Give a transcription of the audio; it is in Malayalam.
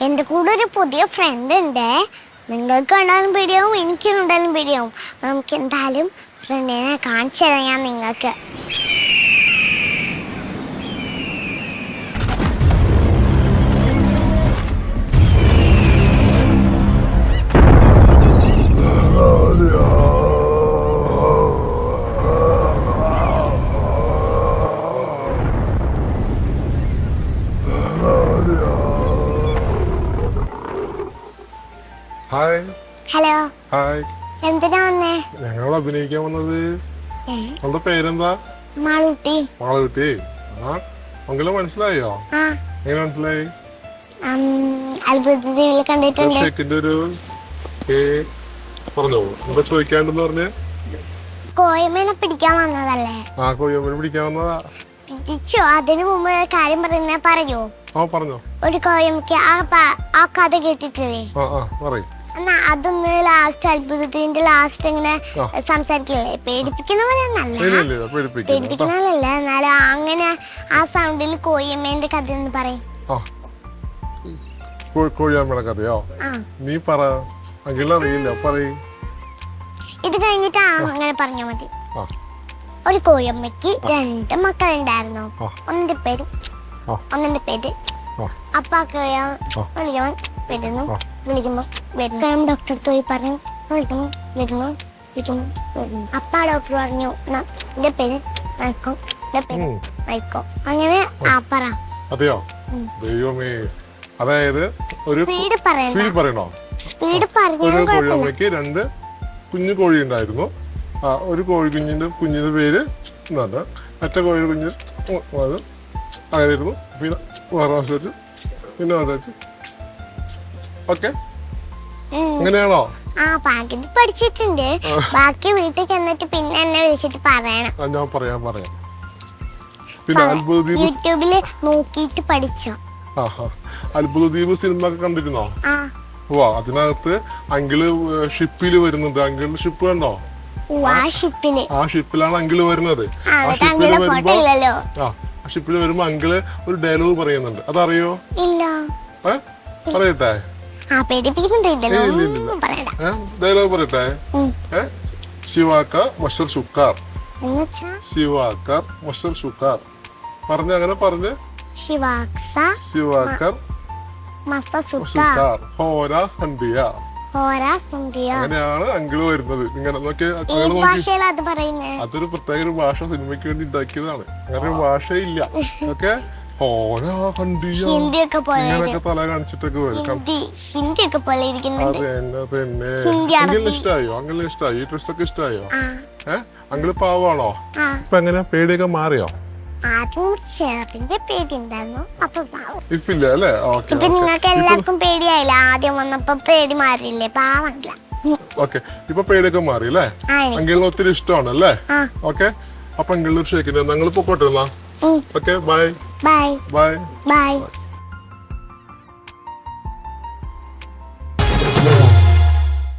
എന്റെ കൂടെ ഒരു പുതിയ ഫ്രണ്ട് ഉണ്ട്. നിങ്ങൾക്ക് കണ്ടാലും പേടിയാവും, എനിക്ക് കണ്ടാലും പേടിയാവും. നമുക്ക് എന്തായാലും ഫ്രണ്ടിനെ കാണിച്ചു തരാം ഞാൻ നിങ്ങൾക്ക്. ഹായ്. ഹലോ. ഹായ്. എന്തിനാ വന്നേ? ഞങ്ങൾ അഭിനയിക്കാൻ വന്നത്. അവളുടെ പേരെന്താ? മാളൂട്ടി. മാളൂട്ടി. ആ അങ്കിള് മനസ്സിലായോ? എങ്ങനെ മനസ്സിലായി? അത്ഭുതത്തിൽ കണ്ടിട്ടുണ്ട്. ഷേക്കിന്റെ ഒരു പറഞ്ഞോ, എന്താ ചോദിക്കാണ്ടെന്ന് പറഞ്ഞ്? കോയമേനെ പിടിക്കാൻ വന്നതല്ലേ? ആ കോയമേനെ പിടിക്കാൻ വന്നതാ. പിടിച്ചോ? അതിനു മുമ്പ് കാര്യം പറയോ? ആ പറഞ്ഞോ. ഒരു കോയമയ്ക്ക് ആ കഥ കേട്ടിട്ടില്ലേ? എന്നാ അതൊന്ന് ലാസ്റ്റ് അത്ഭുതത്തിന്റെ ലാസ്റ്റ് ഇങ്ങനെ സംസാരിക്കില്ലേ? പേടിപ്പിക്കുന്നവരല്ല, പേടിപ്പിക്കുന്നവരല്ല, എന്നാലും അങ്ങനെ ആ സൗണ്ടിൽ കോയമ്മേന്റെ കഥ ഒന്ന് പറയും. കോഴിയമ്മയുടെ കഥയോ? നീ പറ, അറിയില്ല, പറയ്. ഇത് കഴിഞ്ഞിട്ട് അങ്ങനെ പറഞ്ഞാ മതി. ഒരു കോയമ്മയ്ക്ക് 2 മക്കളുണ്ടായിരുന്നു. ഒന്നിന്റെ പേര് അപ്പാക്ക് വിളിക്കുമ്പോ വരുന്നു, വിളിക്കുമ്പോ വരുന്നു. ഡോക്ടർ അടുത്ത് പോയി പറഞ്ഞു, വിളിക്കുമ്പോ വരുന്നു. അപ്പ ഡോക്ടർ പറഞ്ഞു, എന്റെ പേര് നയിക്കോ, എന്റെ പേര് നയിക്കോ. അങ്ങനെ പറ. അതെയോ? ദൈവമേ. അതായത് ഒരു പറയണോ? സ്പീഡ് ഒരു കോഴിയമ്മയ്ക്ക് 2 കുഞ്ഞു കോഴി ഉണ്ടായിരുന്നു. ഒരു കുഞ്ഞിന്റെ പേര് എന്താണ്, മറ്റേ കോഴി കുഞ്ഞ് അങ്ങനെയായിരുന്നു. പിന്നെ വേറെ വെച്ച് പിന്നെ വെച്ച്. ഓക്കെ, അങ്ങനെയാണോ? പഠിച്ചിട്ടുണ്ട്. ബാക്കി വീട്ടിൽ ചെന്നിട്ട് പിന്നെ എന്നെ വിളിച്ചിട്ട് പറയണം. ഞാൻ പറയാം. പിന്നെ അത്ഭുതദ്വീപ് യൂട്യൂബില് നോക്കിയിട്ട് പഠിച്ചോ? അത്ഭുതദ്വീപ് സിനിമ ഒക്കെ കണ്ടിരുന്നോ? അതിനകത്ത് അങ്കിള് ഷിപ്പില് വരുന്നുണ്ട്. അങ്കിളിന്റെ ഷിപ്പ് കണ്ടോ? ആ ഷിപ്പിലാണ് അങ്കിള് വരുന്നത്. ആ ഷിപ്പില് വരുമ്പോ അങ്കിള് ഒരു ഡയലോഗ് പറയുന്നുണ്ട്. അതറിയോ? പറയട്ടെ? ഡയലോഗ് പറയട്ടെ? ശിവാക്കർ മഷർ ഷുക്കാർ. ശിവാക്കർ മഷർ ഷുക്കാർ പറഞ്ഞ അങ്ങനെ പറഞ്ഞ് ശിവാക്കർ അങ്ങനെയാണ് അങ്കിള് വരുന്നത്. ഇങ്ങനെ അതൊരു പ്രത്യേക ഒരു ഭാഷ സിനിമയ്ക്ക് വേണ്ടി ഉണ്ടാക്കിയതാണ്. അങ്ങനെ ഒരു ഭാഷയില്ല. ഓക്കെ, ഇങ്ങനൊക്കെ തല കാണിച്ചിട്ടൊക്കെ വരും. ഇഷ്ടായോ? അങ്കിളിന് ഇഷ്ടായോ? ഈ ഡ്രസ്സൊക്കെ ഇഷ്ടായോ? അങ്കിള് പാവാണോ? ഇപ്പൊ എങ്ങനെ പേടിയൊക്കെ മാറിയോ? ഇപ്പില്ല അല്ലേ? നിങ്ങൾക്ക് എല്ലാവർക്കും പേടിയായില്ല? ആദ്യം വന്നപ്പോ പേടി മാറിയില്ലേ? പാവല്ല. ഓക്കെ, ഇപ്പൊ പേടിയൊക്കെ മാറി അല്ലേ? അങ്കിളിന് ഒത്തിരി ഇഷ്ടമാണ് അല്ലേ? ഓക്കെ, അപ്പൊ അങ്കിളിന് ഷേക്കിന്റെ ഞങ്ങൾ പൊക്കോട്ടെ. Okay, by.